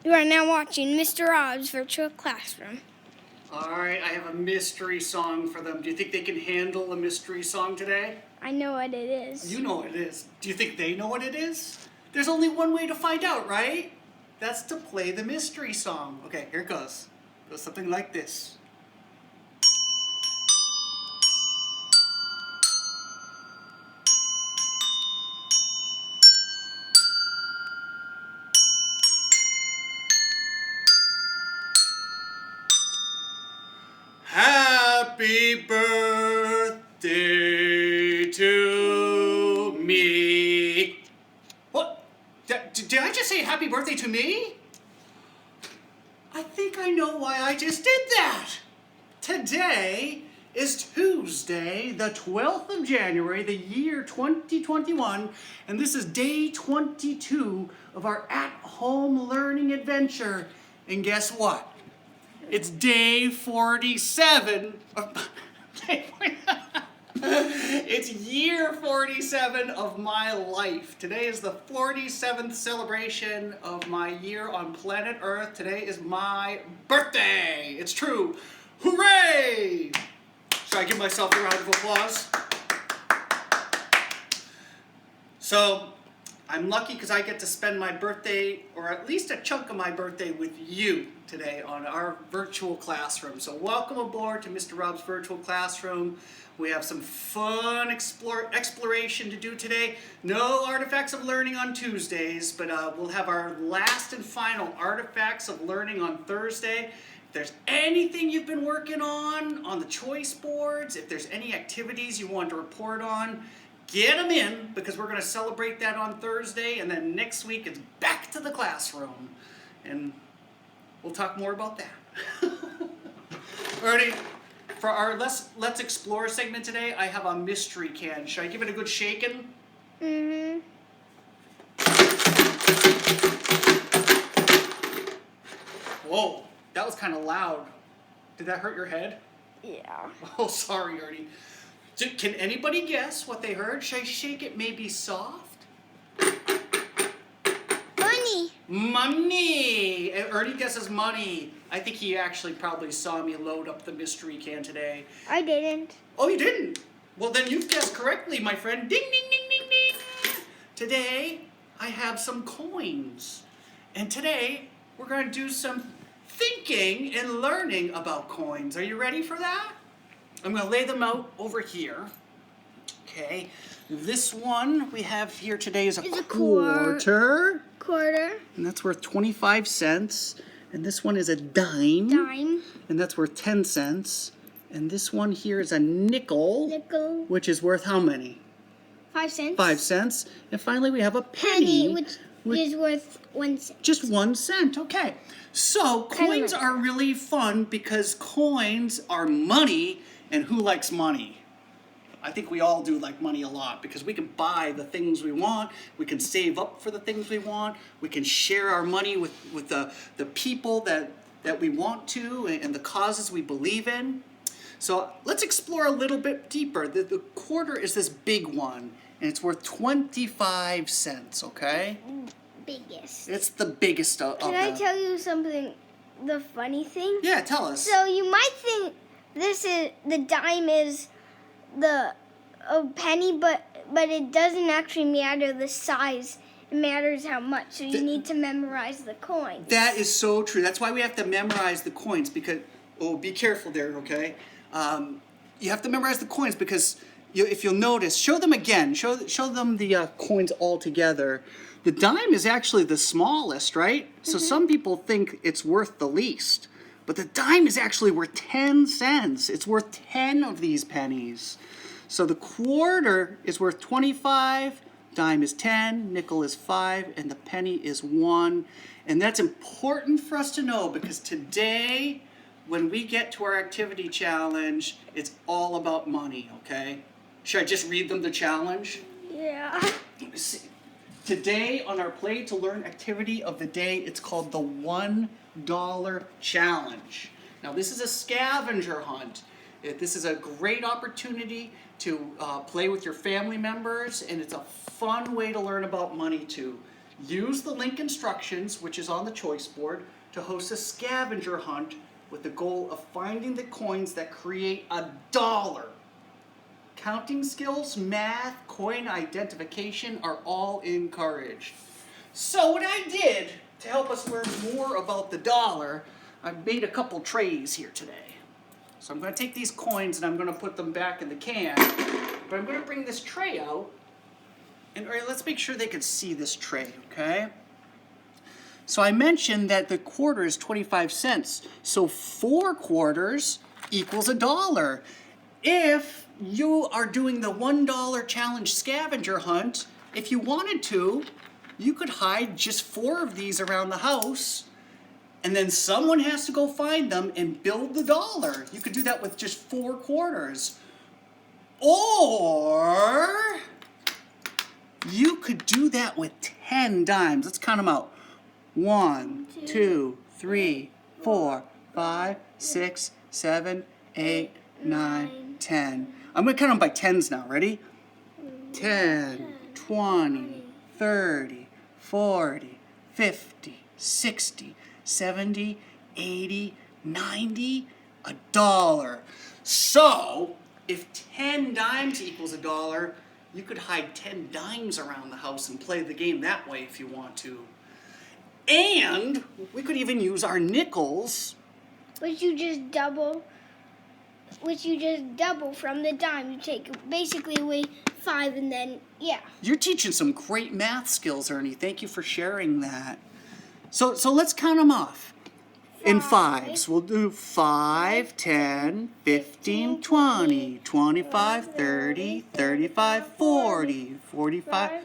You are now watching Mr. Rob's Virtual Classroom. All right, I have a mystery song for them. Do you think they can handle a mystery song today? I know what it is. You know what it is. Do you think they know what it is? There's only one way to find out, right? That's to play the mystery song. Okay, here it goes. It goes something like this. Happy birthday to me. What? Did I just say happy birthday to me? I think I know why I just did that. Today is Tuesday, the 12th of January, the year 2021, and this is day 22 of our at-home learning adventure. And guess what? It's day 47. It's year 47 of my life. Today is the 47th celebration of my year on planet Earth. Today is my birthday. It's true. Hooray! Should I give myself a round of applause? So, I'm lucky because I get to spend my birthday, or at least a chunk of my birthday, with you today on our virtual classroom. So welcome aboard to Mr. Rob's Virtual Classroom. We have some fun exploration to do today. No artifacts of learning on Tuesdays, but we'll have our last and final artifacts of learning on Thursday. If there's anything you've been working on the choice boards, if there's any activities you want to report on, get them in, because we're going to celebrate that on Thursday, and then next week it's back to the classroom. And we'll talk more about that. Alrighty, for our Let's Explore segment today, I have a mystery can. Should I give it a good shaking? Mm-hmm. Whoa, that was kind of loud. Did that hurt your head? Yeah. Oh, sorry, Ernie. Can anybody guess what they heard? Should I shake it maybe soft? Money. Money! Ernie guesses money. I think he actually probably saw me load up the mystery can today. I didn't. Oh, you didn't? Well, then you've guessed correctly, my friend. Ding, ding, ding, ding, ding. Today, I have some coins. And today, we're going to do some thinking and learning about coins. Are you ready for that? I'm going to lay them out over here. Okay. This one we have here today is a quarter. Quarter. And that's worth 25 cents. And this one is a dime. Dime. And that's worth 10 cents. And this one here is a nickel. Nickel. Which is worth how many? 5 cents. 5 cents. And finally we have a penny. Which is worth 1 cent. Just 1 cent. Okay. So coins are really fun because coins are money. And who likes money? I think we all do like money a lot because we can buy the things we want. We can save up for the things we want. We can share our money with the people that we want to and the causes we believe in. So let's explore a little bit deeper. The quarter is this big one, and it's worth 25 cents, okay? Biggest. It's the biggest of them. Can I tell you something, the funny thing? Yeah, tell us. So you might think the dime is a penny, but it doesn't actually matter the size. It matters how much. So you need to memorize the coins. That is so true. That's why we have to memorize the coins because, be careful there, okay? You have to memorize the coins because if you'll notice, show them again. Show them the coins all together. The dime is actually the smallest, right? So some people think it's worth the least. But the dime is actually worth 10 cents. It's worth 10 of these pennies. So the quarter is worth 25, dime is 10, nickel is 5, and the penny is 1. And that's important for us to know because today, when we get to our activity challenge, it's all about money, okay? Should I just read them the challenge? Yeah. Today on our Play to Learn activity of the day, it's called the $1 Challenge. Now this is a scavenger hunt. This is a great opportunity to play with your family members, and it's a fun way to learn about money too. Use the link instructions, which is on the choice board, to host a scavenger hunt with the goal of finding the coins that create $1. Counting skills, math, coin identification are all encouraged. So what I did to help us learn more about the dollar, I've made a couple trays here today. So I'm going to take these coins and I'm going to put them back in the can. But I'm going to bring this tray out. And all right, let's make sure they can see this tray, okay? So I mentioned that the quarter is 25 cents. So 4 quarters equals $1. If you are doing the $1 challenge scavenger hunt, if you wanted to, you could hide just 4 of these around the house, and then someone has to go find them and build the dollar. You could do that with just 4 quarters. Or you could do that with 10 dimes. Let's count them out. 1, 2, 3, 4, 5, 6, 7, 8, 9, 10. I'm going to count them by tens now. Ready? 10, 20, 30, 40, 50, 60, 70, 80, 90, $1. So, if 10 dimes equals $1, you could hide 10 dimes around the house and play the game that way if you want to. And we could even use our nickels. Which you just double from the dime. You take basically away 5 and then, yeah. You're teaching some great math skills, Ernie. Thank you for sharing that. So let's count them off. In 5s, we'll do 5, 10, 15, 20, 25, 30, 35, 40, 45,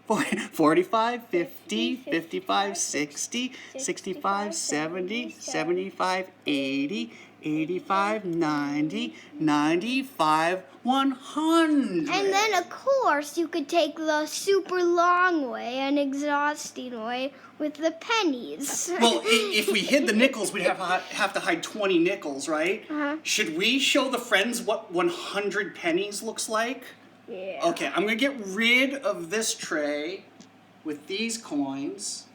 45, 50, 55, 60, 65, 70, 75, 80, 85, 90, 95, 100. And then, of course, you could take the super long way and exhausting way with the pennies. Well, if we hid the nickels, we'd have to hide 20 nickels, right? Uh-huh. Should we show the friends what 100 pennies looks like? Yeah. Okay, I'm going to get rid of this tray with these coins.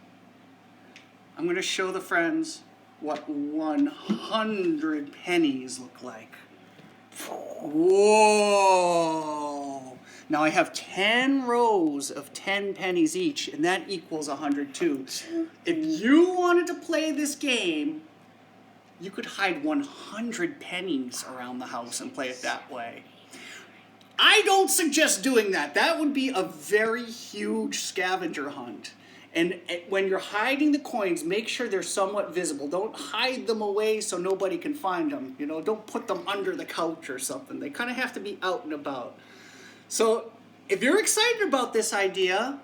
I'm going to show the friends what 100 pennies look like. Whoa! Now I have 10 rows of 10 pennies each, and that equals 102. If you wanted to play this game, you could hide 100 pennies around the house and play it that way. I don't suggest doing that. That would be a very huge scavenger hunt. And when you're hiding the coins, make sure they're somewhat visible. Don't hide them away so nobody can find them. You know, don't put them under the couch or something. They kind of have to be out and about. So if you're excited about this idea,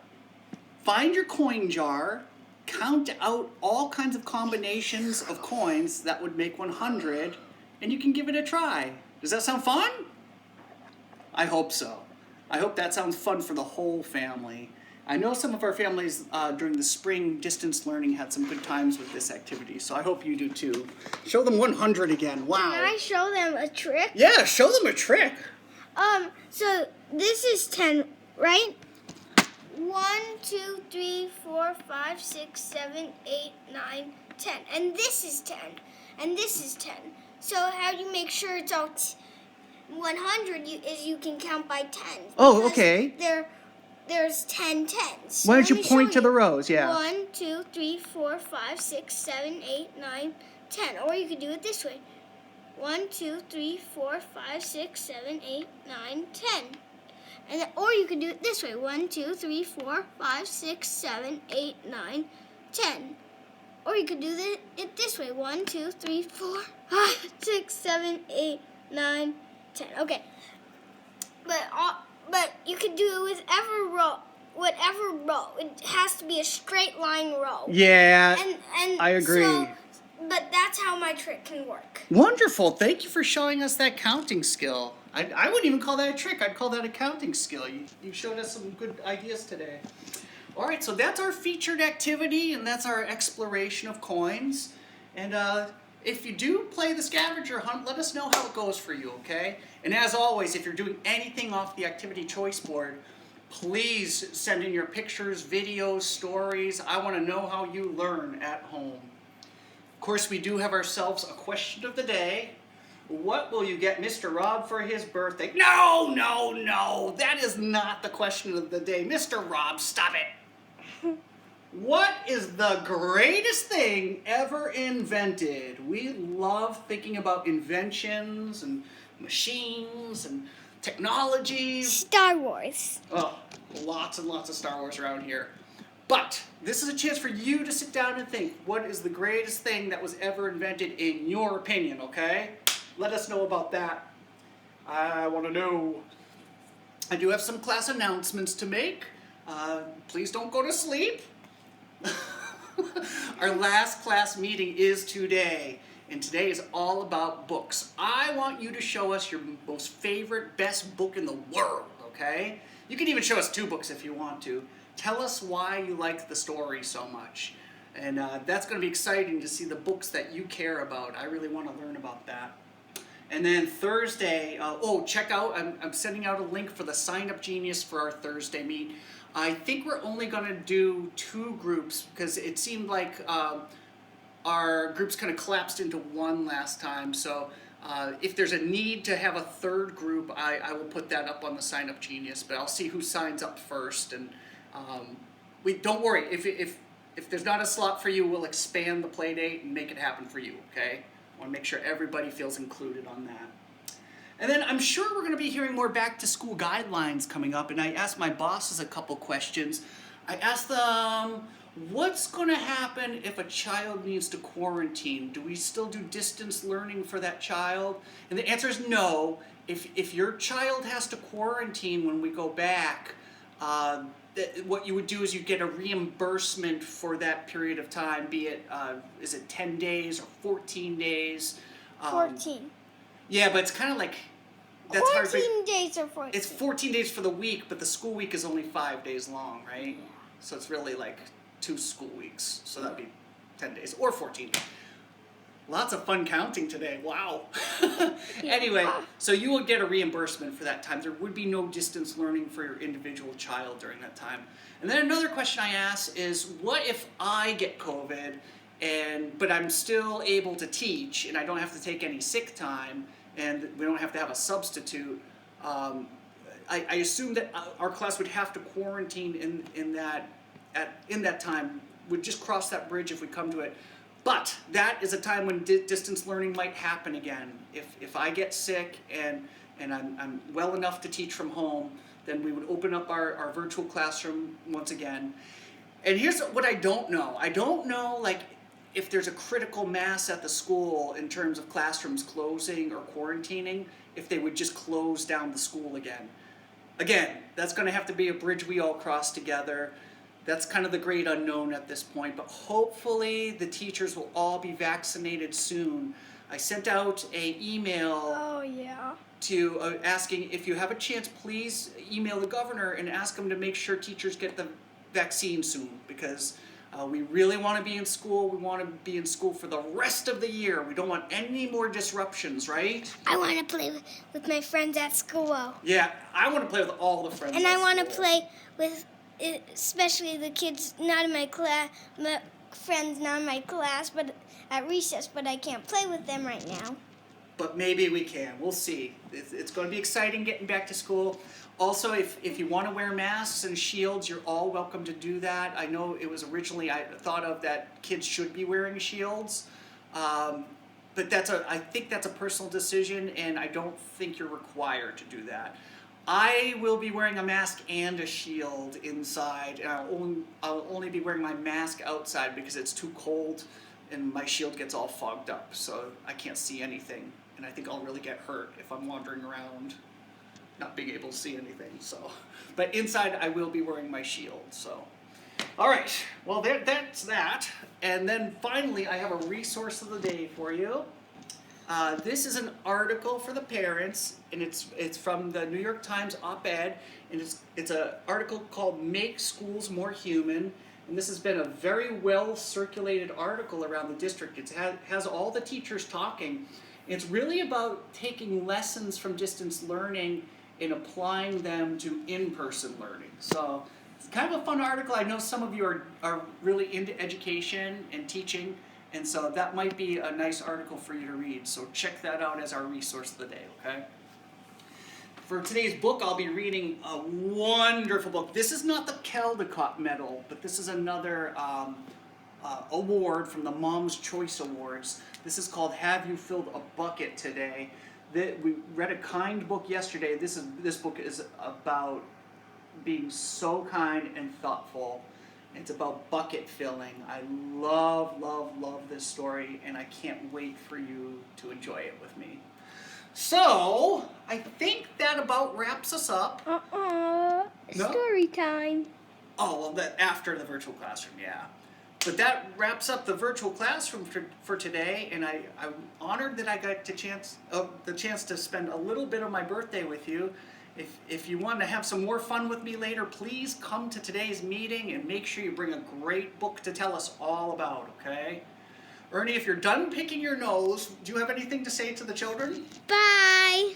find your coin jar, count out all kinds of combinations of coins that would make 100, and you can give it a try. Does that sound fun? I hope so. I hope that sounds fun for the whole family. I know some of our families during the spring distance learning had some good times with this activity, so I hope you do too. Show them 100 again. Wow. Can I show them a trick? Yeah, show them a trick. So this is 10, right? 1, 2, 3, 4, 5, 6, 7, 8, 9, 10. And this is 10. And this is 10. So how do you make sure it's all 100 is you can count by 10. Oh, okay. There's 10 tens. Why don't you point to the rows? Yeah. 1, 2, 3, 4, 5, 6, 7, 8, 9, 10. Or you could do it this way. 1, 2, 3, 4, 5, 6, 7, 8, 9, 10. And then, or you could do it this way. 1, 2, 3, 4, 5, 6, 7, 8, 9, 10. Or you could do it this way. 1, 2, 3, 4, 5, 6, 7, 8, 9, 10. Okay. But you could do it with whatever row. It has to be a straight line row. Yeah, And I agree. But that's how my trick can work. Wonderful. Thank you for showing us that counting skill. I wouldn't even call that a trick. I'd call that a counting skill. You showed us some good ideas today. All right, so that's our featured activity, and that's our exploration of coins. And if you do play the scavenger hunt, let us know how it goes for you, okay? And as always, if you're doing anything off the activity choice board, Please send in your pictures, videos, stories. I want to know how you learn at home. Of course, we do have ourselves a question of the day. What will you get Mr. Rob for his birthday? No, no, no. That is not the question of the day. Mr. Rob, stop it. What is the greatest thing ever invented? We love thinking about inventions and machines and technologies. Star Wars. Oh, lots and lots of Star Wars around here. But this is a chance for you to sit down and think, what is the greatest thing that was ever invented in your opinion, okay? Let us know about that. I want to know. I do have some class announcements to make. Please don't go to sleep. Our last class meeting is today, and today is all about books. I want you to show us your most favorite, best book in the world, okay? You can even show us 2 books if you want to. Tell us why you like the story so much. And that's going to be exciting to see the books that you care about. I really want to learn about that. And then Thursday, check out, I'm sending out a link for the Sign Up Genius for our Thursday meet. I think we're only going to do 2 groups because it seemed like our groups kind of collapsed into one last time. So if there's a need to have a 3rd group, I will put that up on the Sign Up Genius, but I'll see who signs up first. And don't worry, if there's not a slot for you, we'll expand the play date and make it happen for you, okay? I want to make sure everybody feels included on that. And then I'm sure we're going to be hearing more back to school guidelines coming up, and I asked my bosses a couple questions. I asked them, what's going to happen if a child needs to quarantine? Do we still do distance learning for that child? And the answer is no. If your child has to quarantine when we go back, what you would do is you get a reimbursement for that period of time, be it, is it 10 days or 14 days? 14. Yeah, but it's kind of like, that's 14 days or 14. It's 14 days for the week, but the school week is only 5 days long, right? So it's really like 2 school weeks, so that'd be 10 days, or 14. Lots of fun counting today, wow. Anyway, so you will get a reimbursement for that time. There would be no distance learning for your individual child during that time. And then another question I ask is, what if I get COVID, but I'm still able to teach, and I don't have to take any sick time, and we don't have to have a substitute? I assume that our class would have to quarantine in that time. We'd just cross that bridge if we come to it. But that is a time when distance learning might happen again. If I get sick and I'm well enough to teach from home, then we would open up our virtual classroom once again. And here's what I don't know. I don't know, like, if there's a critical mass at the school in terms of classrooms closing or quarantining, if they would just close down the school again. Again, that's going to have to be a bridge we all cross together. That's kind of the great unknown at this point, but hopefully the teachers will all be vaccinated soon. I sent out an email to asking if you have a chance, please email the governor and ask him to make sure teachers get the vaccine soon, because we really want to be in school. We want to be in school for the rest of the year. We don't want any more disruptions, right? I want to play with my friends at school. Yeah, I want to play with all the friends and at I want to school. play with especially the kids not in my class, my friends not in my class, but at recess, but I can't play with them right now. But maybe we can. We'll see. It's going to be exciting getting back to school. Also, if you want to wear masks and shields, you're all welcome to do that. I know it was originally I thought of that kids should be wearing shields, but I think that's a personal decision, and I don't think you're required to do that. I will be wearing a mask and a shield inside, and I'll only be wearing my mask outside because it's too cold and my shield gets all fogged up, so I can't see anything, and I think I'll really get hurt if I'm wandering around not being able to see anything. So, but inside I will be wearing my shield. So, all right, well that's that. And then finally I have a resource of the day for you. This is an article for the parents, and it's from the New York Times op-ed, and it's an article called "Make Schools More Human." And this has been a very well circulated article around the district. It has all the teachers talking. It's really about taking lessons from distance learning and applying them to in-person learning. So it's kind of a fun article. I know some of you are really into education and teaching, and so that might be a nice article for you to read. So check that out as our resource of the day, okay? For today's book, I'll be reading a wonderful book. This is not the Caldecott Medal, but this is another award from the Mom's Choice Awards. This is called Have You Filled a Bucket Today? We read a kind book yesterday. This book is about being so kind and thoughtful. It's about bucket filling. I love, love, love this story, and I can't wait for you to enjoy it with me. So, I think that about wraps us up. No? Story time. Oh, well, that after the virtual classroom, yeah. But that wraps up the virtual classroom for today, and I'm honored that I got the chance to spend a little bit of my birthday with you. If you want to have some more fun with me later, please come to today's meeting and make sure you bring a great book to tell us all about, okay? Ernie, if you're done picking your nose, do you have anything to say to the children? Bye.